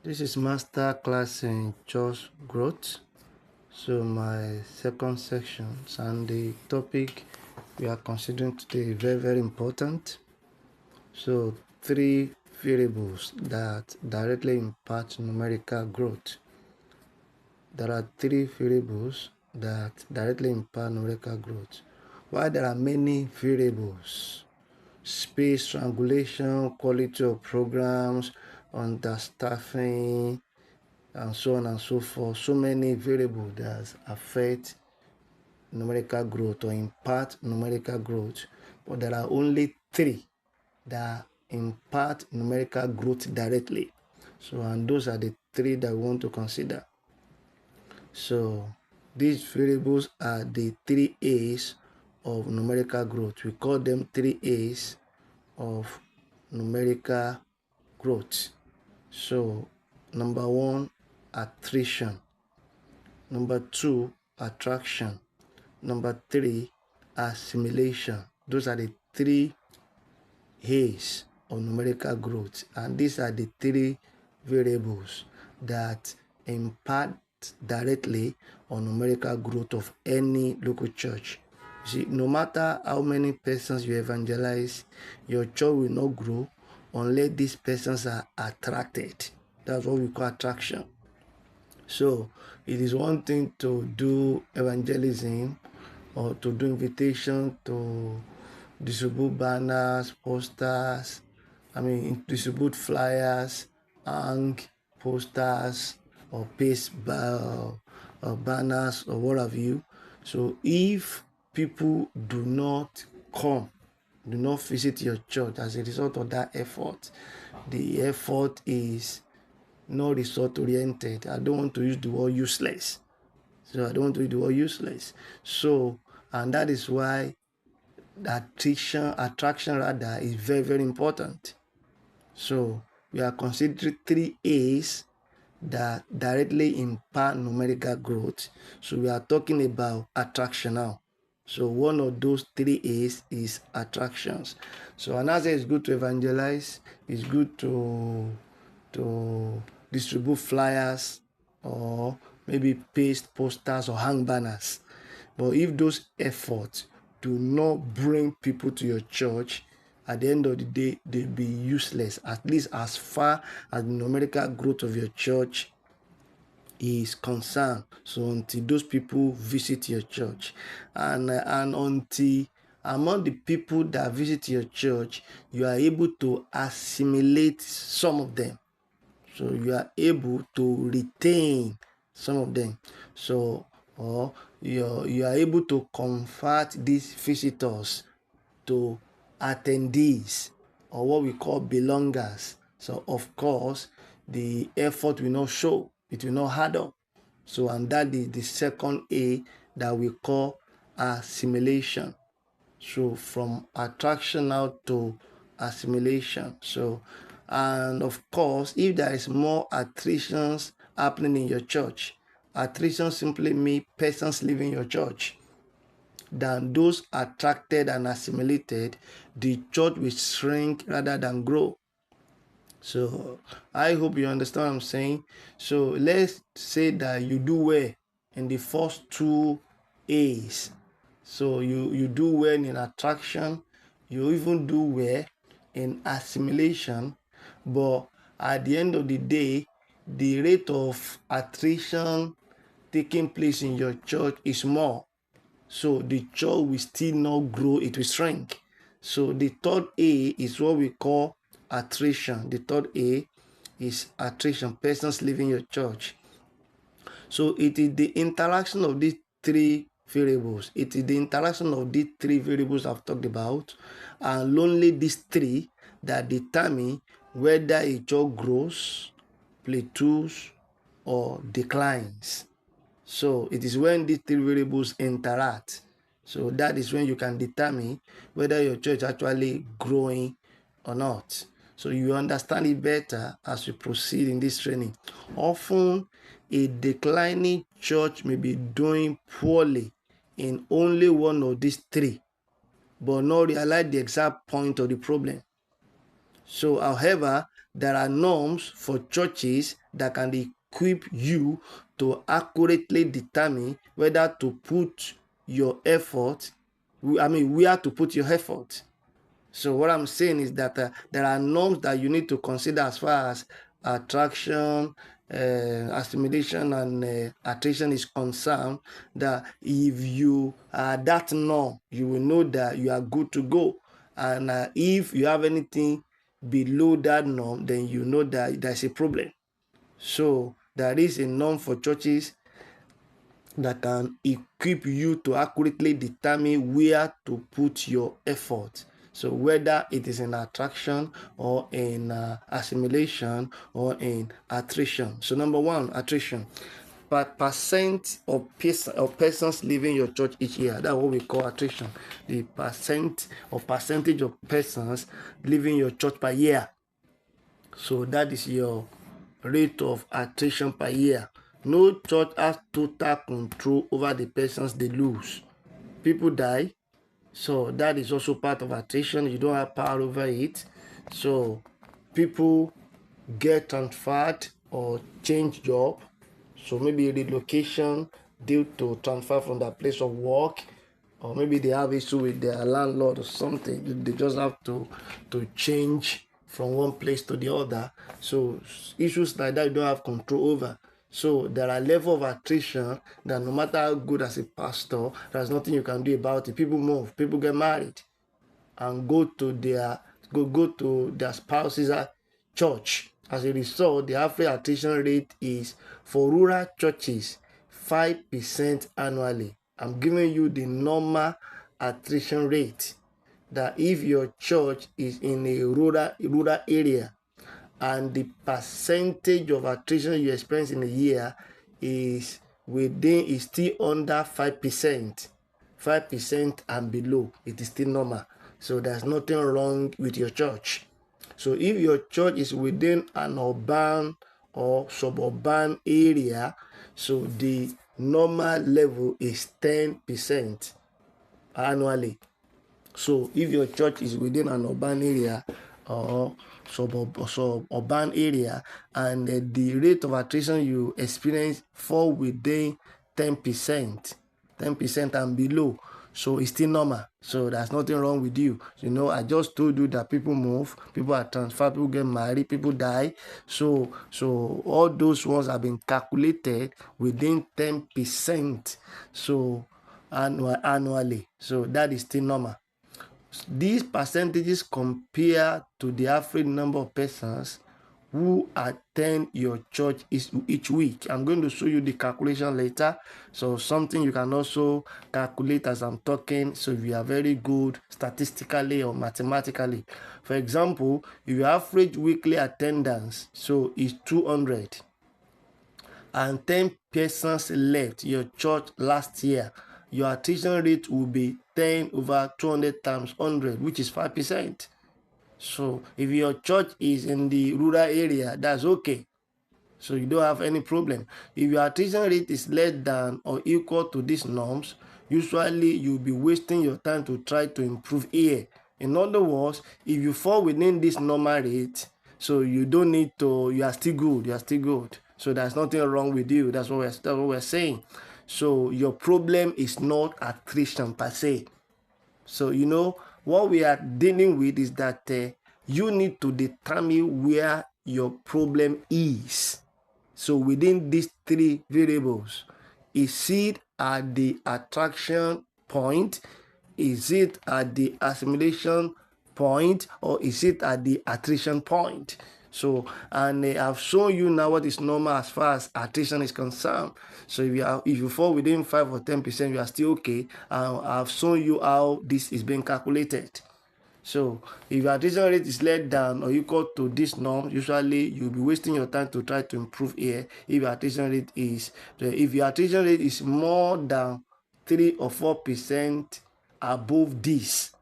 This is master class in church growth. So my second section, and the topic we are considering today is very important. So 3 variables that directly impact numerical growth. There are 3 variables that directly impact numerical growth. While there are many variables, space triangulation, quality of programs, understaffing, and so on and so forth. So many variables that affect numerical growth or impact numerical growth. But there are only 3 that impact numerical growth directly. So, and those are the 3 that we want to consider. So, these variables are the 3 A's of numerical growth. We call them 3 A's of numerical growth. So, number 1, attrition. Number 2, attraction. Number 3, assimilation. Those are the 3 A's of numerical growth, and these are the 3 variables that impact directly on numerical growth of any local church. You see, no matter how many persons you evangelize, your church will not grow unless these persons are attracted. That's what we call attraction. So it is one thing to do evangelism or to do invitation to distribute banners, posters, distribute flyers, hang posters, or paste banners, or what have you. So if people do not come, do not visit your church as a result of that effort, the effort is not result oriented. I don't want to use the word useless. So, and that is why attraction rather is very important. So we are considering 3 A's that directly impact numerical growth. So we are talking about attraction now. So one of those 3 A's is attractions. So and as it's good to evangelize, it's good to distribute flyers or maybe paste posters or hang banners. But if those efforts do not bring people to your church, at the end of the day, they'll be useless, at least as far as the numerical growth of your church is concerned. So until those people visit your church, and until among the people that visit your church, you are able to assimilate some of them. So you are able to retain some of them. So or you are able to convert these visitors to attendees, or what we call belongers. So of course the effort will not show, it will not add up. So and that is the second A that we call assimilation. So from attraction out to assimilation. So, and of course, if there is more attritions happening in your church, attrition simply means persons leaving your church, than those attracted and assimilated, the church will shrink rather than grow. So I hope you understand what I'm saying. So let's say that you do well in the first 2 A's. So you do well in attraction, you even do well in assimilation, but at the end of the day, the rate of attrition taking place in your church is more. So the church will still not grow, it will shrink. So the third A is what we call attrition. The third A is attrition, persons leaving your church. So it is the interaction of these 3 variables. It is the interaction of these 3 variables I've talked about, and only these 3 that determine whether a church grows, plateaus, or declines. So it is when these 3 variables interact. So that is when you can determine whether your church is actually growing or not. So you understand it better as you proceed in this training. Often a declining church may be doing poorly in only one of these 3, but not realize the exact point of the problem. So however, there are norms for churches that can equip you to accurately determine whether to put your effort, where to put your effort. So what I'm saying is that there are norms that you need to consider as far as attraction, assimilation, and attraction is concerned. That if you are that norm, you will know that you are good to go. And if you have anything below that norm, then you know that there's a problem. So there is a norm for churches that can equip you to accurately determine where to put your effort. So whether it is in attraction or in assimilation or in attrition. So number one, attrition. Percent of persons leaving your church each year. That's what we call attrition. The percentage of persons leaving your church per year. So that is your rate of attrition per year. No church has total control over the persons they lose. People die, so that is also part of attrition. You don't have power over it. So people get transferred or change job. So maybe relocation due to transfer from their place of work, or maybe they have issue with their landlord or something. They just have to change from one place to the other. So issues like that you don't have control over. So there are level of attrition that no matter how good as a pastor, there's nothing you can do about it. People move, people get married and go to their spouses at church. As a result, the average attrition rate is for rural churches 5% annually. I'm giving you the normal attrition rate, that if your church is in a rural area and the percentage of attrition you experience in a year is still under 5%, 5% and below, it is still normal. So there's nothing wrong with your church. So if your church is within an urban or suburban area, so the normal level is 10% annually. So if your church is within an urban area or suburban area, and the rate of attrition you experience fall within 10%, 10% and below, so it's still normal. So there's nothing wrong with you. I just told you that people move, people are transferred, people get married, people die. So all those ones have been calculated within 10%. So annually. So that is still normal. These percentages compare to the average number of persons who attend your church each week. I'm going to show you the calculation later. So something you can also calculate as I'm talking. So if you are very good statistically or mathematically. For example, if your average weekly attendance is 200 and 10 persons left your church last year, your attrition rate will be 10 over 200 times 100, which is 5%. So if your church is in the rural area, that's okay. So you don't have any problem. If your attrition rate is less than or equal to these norms, usually you'll be wasting your time to try to improve here. In other words, if you fall within this normal rate, so you don't need to, you are still good. So there's nothing wrong with you. That's what we're saying. So your problem is not attrition per se. So what we are dealing with is that you need to determine where your problem is. So within these three variables, is it at the attraction point? Is it at the assimilation point? Or is it at the attrition point? So, and I've shown you now what is normal as far as attrition is concerned. So if you fall within 5 or 10%, you are still okay. I've shown you how this is being calculated. So if your attrition rate is less than or equal to this norm, usually you'll be wasting your time to try to improve here. If your attrition rate is more than 3 or 4% above this,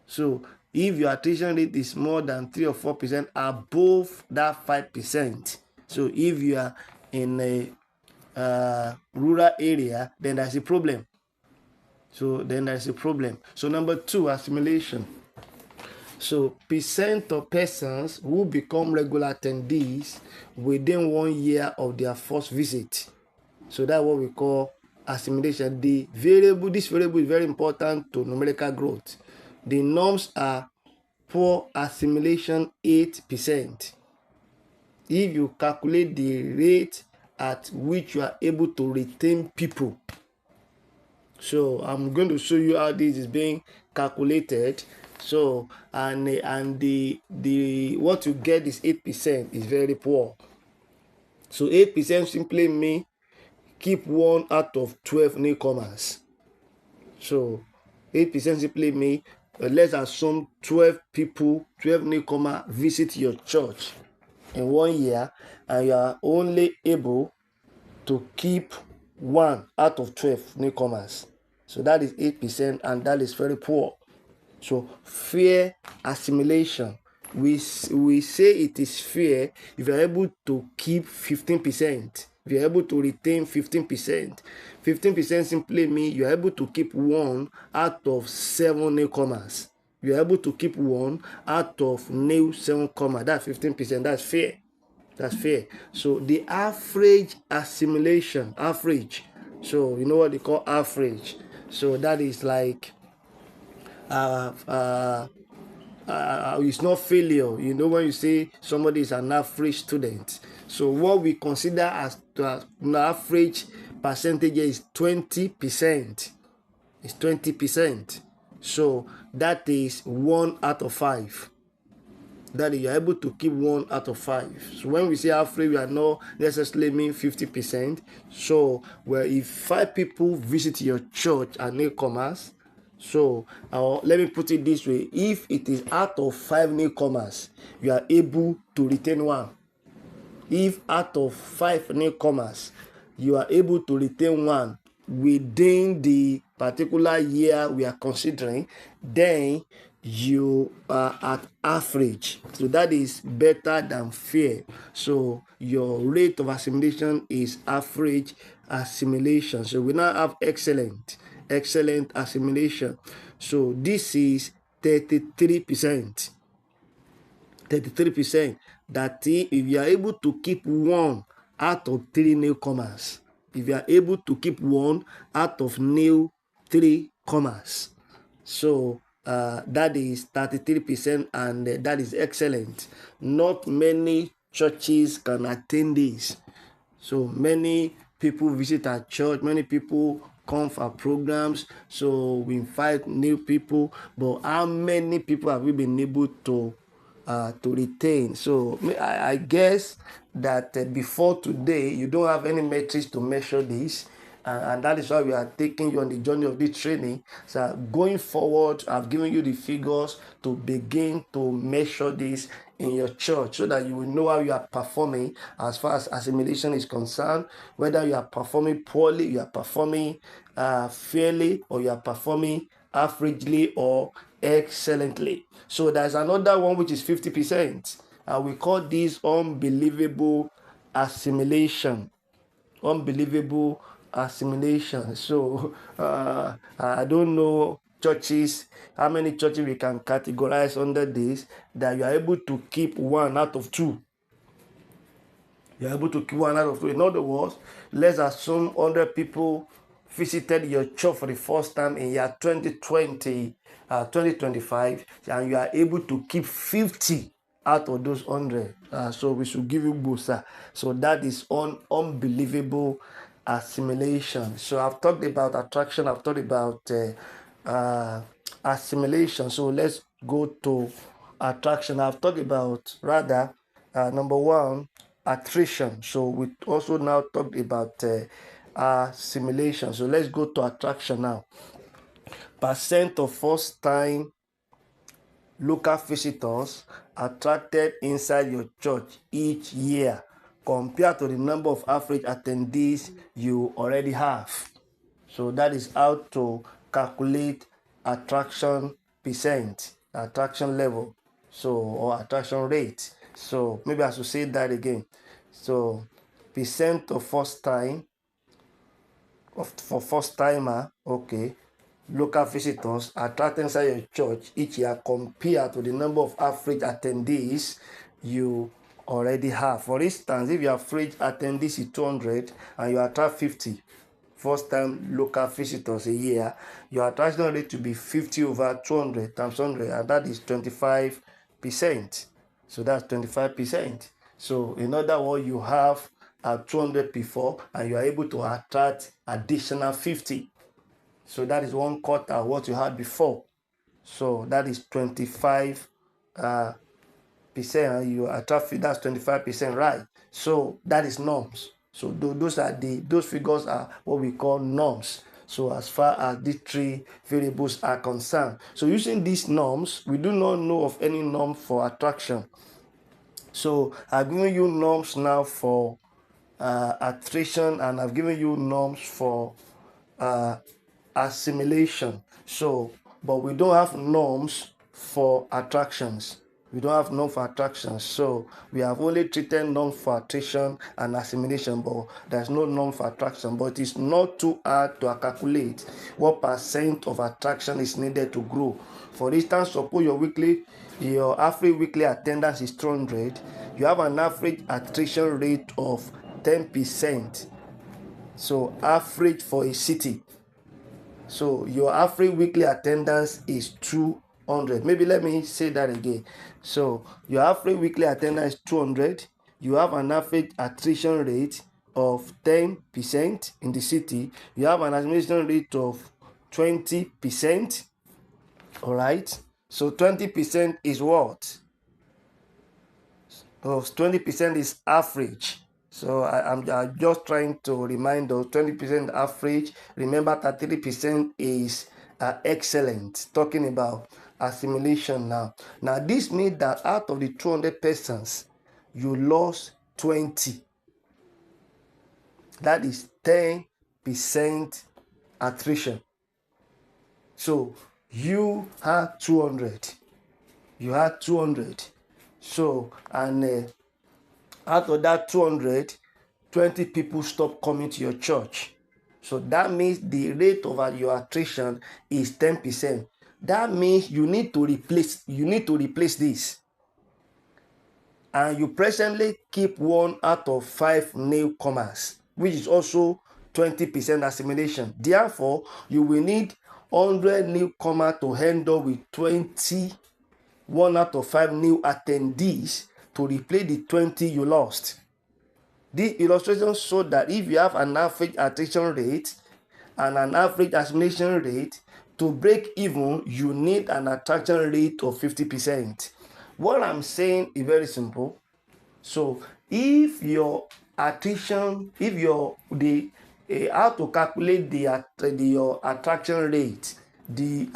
so if your attrition rate is more than 3 or 4% above that 5%, so if you are in a rural area, then there's a problem. So number two, assimilation. So percent of persons who become regular attendees within 1 year of their first visit. So that's what we call assimilation. This variable is very important to numerical growth. The norms are poor assimilation 8%. If you calculate the rate at which you are able to retain people, so I'm going to show you how this is being calculated. So and the what you get is 8% is very poor. So 8% simply means keep 1 out of 12 newcomers. So 8% simply means let's assume 12 people, 12 newcomers visit your church in 1 year, and you are only able to keep 1 out of 12 newcomers. So that is 8%, and that is very poor. So fair assimilation, we say it is fair if you are able to keep 15%. If you are able to retain 15%, 15% simply means you are able to keep 1 out of 7 newcomers. You are able to keep 1 out of new 7 comers. That's 15%. That's fair. That's fair. So the average assimilation, so you know what they call average. So that is like it's not failure. You know, when you say somebody is an average student, so what we consider as an average percentage is 20%. It's 20%. So that is 1 out of 5. That is, you're able to keep 1 out of 5. So when we say average, we are not necessarily mean 50%. So where if 5 people visit your church and newcomers, so let me put it this way: if it is out of 5 newcomers, you are able to retain 1. If out of 5 newcomers, you are able to retain 1 within the particular year we are considering, then you are at average. So that is better than fair. So your rate of assimilation is average assimilation. So we now have excellent assimilation. So this is 33%. 33%. That if you are able to keep 1 out of 3 newcomers, if you are able to keep 1 out of new 3 comers, so that is 33%, and that is excellent. Not many churches can attain this. So many people visit our church, many people come for programs, so we invite new people, but how many people have we been able to retain? So I guess that before today you don't have any metrics to measure this, and that is why we are taking you on the journey of this training. So going forward, I've given you the figures to begin to measure this in your church, so that you will know how you are performing as far as assimilation is concerned, whether you are performing poorly, you are performing fairly, or you are performing averagely or excellently. So there's another one which is 50%, and we call this unbelievable assimilation. Unbelievable assimilation. So I don't know churches, how many churches we can categorize under this, that you are able to keep 1 out of 2. You're able to keep 1 out of 2. In other words, let's assume 100 people visited your church for the first time in year 2020, 2025, and you are able to keep 50 out of those 100. So we should give you booster. So that is unbelievable assimilation. So I've talked about attraction, I've talked about assimilation. So let's go to attraction. I've talked about number 1, attrition. So we also now talked about assimilation. So let's go to attraction now. Percent of first time local visitors attracted inside your church each year compared to the number of average attendees you already have. So that is how to calculate attraction percent, attraction level, so, or attraction rate. So maybe I should say that again. So percent of first time, for first timer, okay, local visitors attract inside your church each year compared to the number of average attendees you already have. For instance, if your average attendees is 200 and you attract 50 first time local visitors a year, your attraction rate to be 50 over 200 times 100, and that is 25%. So that's 25%. So in other words, you have 200 before and you are able to attract additional 50. So that is 1/4 of what you had before. So that is 25 percent. You attract, that's 25%, right? So that is norms. So those figures are what we call norms. So as far as these three variables are concerned, so using these norms, we do not know of any norm for attraction. So I've given you norms now for attrition, and I've given you norms for assimilation. So, but we don't have norms for attractions. We don't have norm for attractions. So we have only treated norm for attrition and assimilation, but there's no norm for attraction. But it's not too hard to calculate what percent of attraction is needed to grow. For instance, suppose your average weekly attendance is 200. You have an average attrition rate of 10%. So average for a city. So your average weekly attendance is 200. Maybe let me say that again. So your average weekly attendance is 200. You have an average attrition rate of 10% in the city. You have an admission rate of 20%. All right. So 20% is what? 20% is average. So I'm just trying to remind us 20% average. Remember 33% is excellent. Talking about assimilation now. Now this means that out of the 200 persons, you lost 20. That is 10% attrition. So you had 200. You had 200. So, and out of that 200, 20 people stop coming to your church. So that means the rate of your attrition is 10%. That means you need to replace this. And you presently keep 1 out of 5 newcomers, which is also 20% assimilation. Therefore, you will need 100 newcomers to handle with 1 out of 5 new attendees to replace the 20 you lost. This illustration shows that if you have an average attrition rate and an average assimilation rate, to break even, you need an attraction rate of 50%. What I'm saying is very simple. So if your attrition, how to calculate your attraction rate, the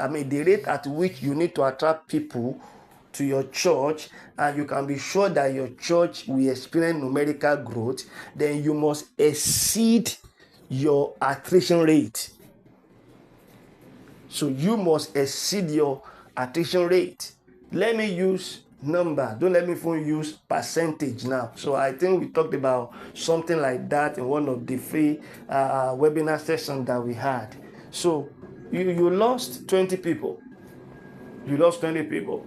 rate at which you need to attract people to your church, and you can be sure that your church will experience numerical growth, then you must exceed your attrition rate. So you must exceed your attrition rate. Let me use number. Don't let me use percentage now. So I think we talked about something like that in one of the free webinar sessions that we had. So you lost 20 people. You lost 20 people.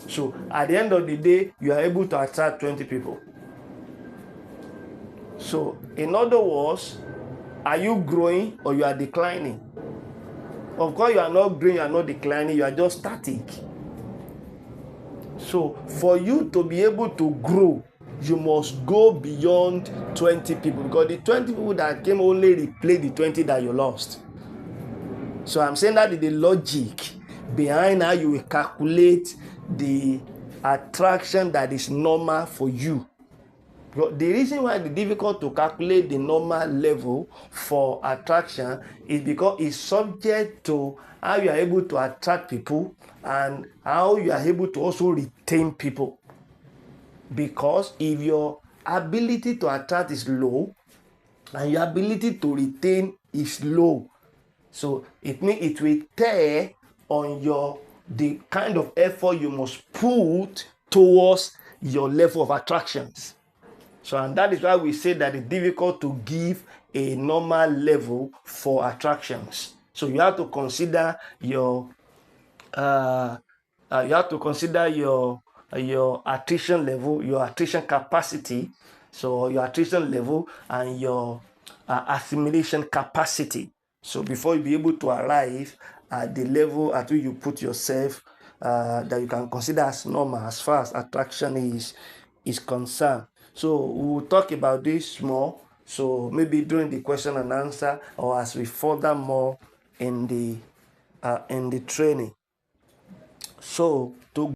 So at the end of the day, you are able to attract 20 people. So in other words, are you growing or you are declining? Of course, you are not growing, you are not declining, you are just static. So for you to be able to grow, you must go beyond 20 people, because the 20 people that came only replace the 20 that you lost. So I'm saying that is the logic behind how you will calculate the attraction that is normal for you. The reason why it's difficult to calculate the normal level for attraction is because it's subject to how you are able to attract people and how you are able to also retain people. Because if your ability to attract is low and your ability to retain is low, so it means it will tear on the kind of effort you must put towards your level of attractions. So, and that is why we say that it's difficult to give a normal level for attractions. So you have to consider your your attrition level, your attrition capacity, so your attrition level and your assimilation capacity. So before you be able to arrive at the level at which you put yourself, that you can consider as normal as far as attraction is concerned. So we'll talk about this more. So maybe during the question and answer, or as we further more in the training. So to